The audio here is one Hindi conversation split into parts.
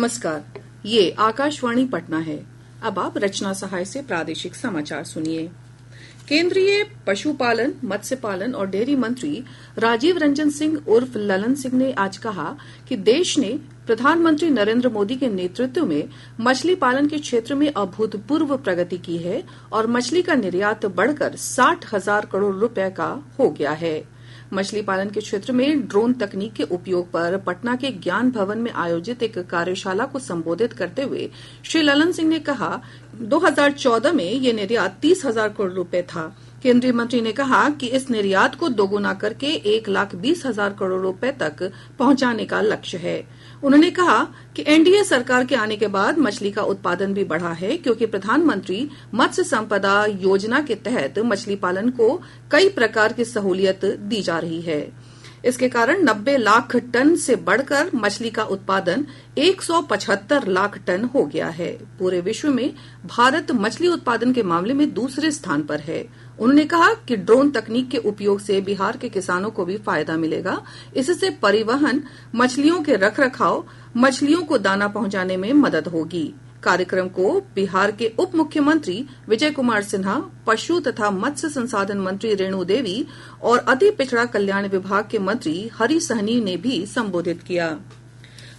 नमस्कार, ये आकाशवाणी पटना है। अब आप रचना सहाय से प्रादेशिक समाचार सुनिए। केंद्रीय पशुपालन, मत्स्य पालन और डेयरी मंत्री राजीव रंजन सिंह उर्फ ललन सिंह ने आज कहा कि देश ने प्रधानमंत्री नरेंद्र मोदी के नेतृत्व में मछली पालन के क्षेत्र में अभूतपूर्व प्रगति की है और मछली का निर्यात बढ़कर 60,000 करोड़ रुपए का हो गया है। मछली पालन के क्षेत्र में ड्रोन तकनीक के उपयोग पर पटना के ज्ञान भवन में आयोजित एक कार्यशाला को संबोधित करते हुए श्री ललन सिंह ने कहा, 2014 में ये निर्यात 30,000 करोड़ रुपए था। केंद्रीय मंत्री ने कहा कि इस निर्यात को दोगुना करके 1,20,000 करोड़ रुपए तक पहुंचाने का लक्ष्य है। उन्होंने कहा कि एनडीए सरकार के आने के बाद मछली का उत्पादन भी बढ़ा है, क्योंकि प्रधानमंत्री मत्स्य संपदा योजना के तहत मछली पालन को कई प्रकार की सहूलियत दी जा रही है। इसके कारण 90 लाख टन से बढ़कर मछली का उत्पादन 175 लाख टन हो गया है। पूरे विश्व में भारत मछली उत्पादन के मामले में दूसरे स्थान पर है। उन्होंने कहा कि ड्रोन तकनीक के उपयोग से बिहार के किसानों को भी फायदा मिलेगा। इससे परिवहन, मछलियों के रखरखाव, मछलियों को दाना पहुंचाने में मदद होगी। कार्यक्रम को बिहार के उप मुख्यमंत्री विजय कुमार सिन्हा, पशु तथा मत्स्य संसाधन मंत्री रेणु देवी और अति पिछड़ा कल्याण विभाग के मंत्री हरि सहनी ने भी संबोधित किया।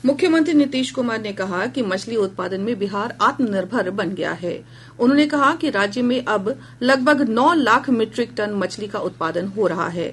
मुख्यमंत्री नीतीश कुमार ने कहा कि मछली उत्पादन में बिहार आत्मनिर्भर बन गया है। उन्होंने कहा कि राज्य में अब लगभग 9 लाख मीट्रिक टन मछली का उत्पादन हो रहा है।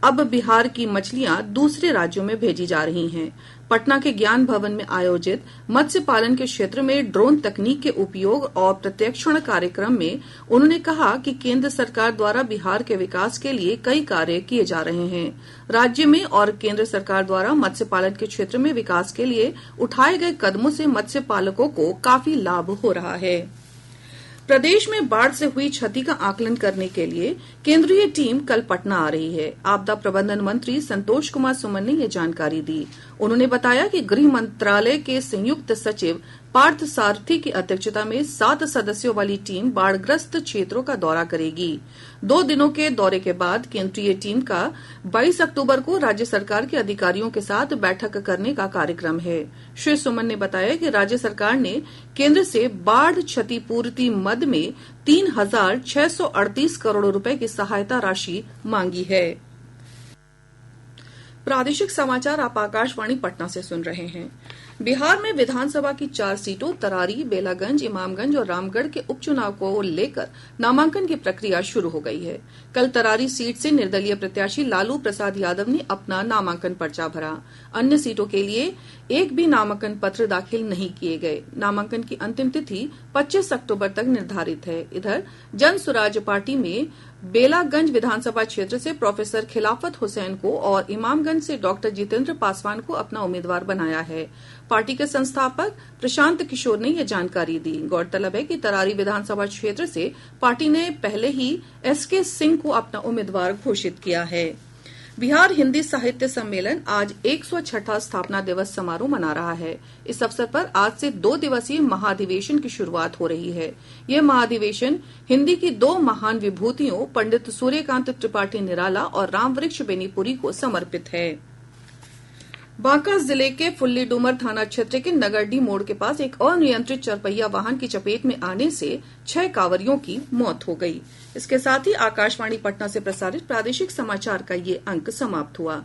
अब बिहार की मछलियां दूसरे राज्यों में भेजी जा रही हैं। पटना के ज्ञान भवन में आयोजित मत्स्य पालन के क्षेत्र में ड्रोन तकनीक के उपयोग और प्रत्यक्षण कार्यक्रम में उन्होंने कहा कि केंद्र सरकार द्वारा बिहार के विकास के लिए कई कार्य किए जा रहे हैं। राज्य में और केंद्र सरकार द्वारा मत्स्य पालन के क्षेत्र में विकास के लिए उठाए गए कदमों से मत्स्य पालकों को काफी लाभ हो रहा है। प्रदेश में बाढ़ से हुई क्षति का आकलन करने के लिए केंद्रीय टीम कल पटना आ रही है। आपदा प्रबंधन मंत्री संतोष कुमार सुमन ने ये जानकारी दी। उन्होंने बताया कि गृह मंत्रालय के संयुक्त सचिव पार्थ सारथी की अध्यक्षता में 7 सदस्यों वाली टीम बाढ़ग्रस्त क्षेत्रों का दौरा करेगी। 2 दिनों के दौरे के बाद केंद्रीय टीम का 22 अक्टूबर को राज्य सरकार के अधिकारियों के साथ बैठक करने का कार्यक्रम है। श्री सुमन ने बताया कि राज्य सरकार ने केंद्र से बाढ़ क्षतिपूर्ति मद में 3,638 करोड़ रुपए की सहायता राशि मांगी है। प्रादेशिक समाचार आप आकाशवाणी पटना से सुन रहे हैं। बिहार में विधानसभा की 4 सीटों तरारी, बेलागंज, इमामगंज और रामगढ़ के उपचुनाव को लेकर नामांकन की प्रक्रिया शुरू हो गई है। कल तरारी सीट से निर्दलीय प्रत्याशी लालू प्रसाद यादव ने अपना नामांकन पर्चा भरा। अन्य सीटों के लिए एक भी नामांकन पत्र दाखिल नहीं किए गए। नामांकन की अंतिम तिथि 25 अक्टूबर तक निर्धारित है। इधर जन स्वराज पार्टी में बेलागंज विधानसभा क्षेत्र से प्रोफेसर खिलाफत हुसैन को और इमामगंज से डॉक्टर जितेंद्र पासवान को अपना उम्मीदवार बनाया है। पार्टी के संस्थापक प्रशांत किशोर ने यह जानकारी दी। गौरतलब है कि तरारी विधानसभा क्षेत्र से पार्टी ने पहले ही एसके सिंह को अपना उम्मीदवार घोषित किया है। बिहार हिंदी साहित्य सम्मेलन आज 106वां स्थापना दिवस समारोह मना रहा है। इस अवसर पर आज से 2 दिवसीय महाधिवेशन की शुरुआत हो रही है। यह महाधिवेशन हिंदी की 2 महान विभूतियों पंडित सूर्यकांत त्रिपाठी निराला और रामवृक्ष बेनीपुरी को समर्पित है। बांका जिले के फुल्ली डुमर थाना क्षेत्र के नगरडी मोड़ के पास एक अनियंत्रित चरपहिया वाहन की चपेट में आने से 6 कांवरियों की मौत हो गई। इसके साथ ही आकाशवाणी पटना से प्रसारित प्रादेशिक समाचार का ये अंक समाप्त हुआ।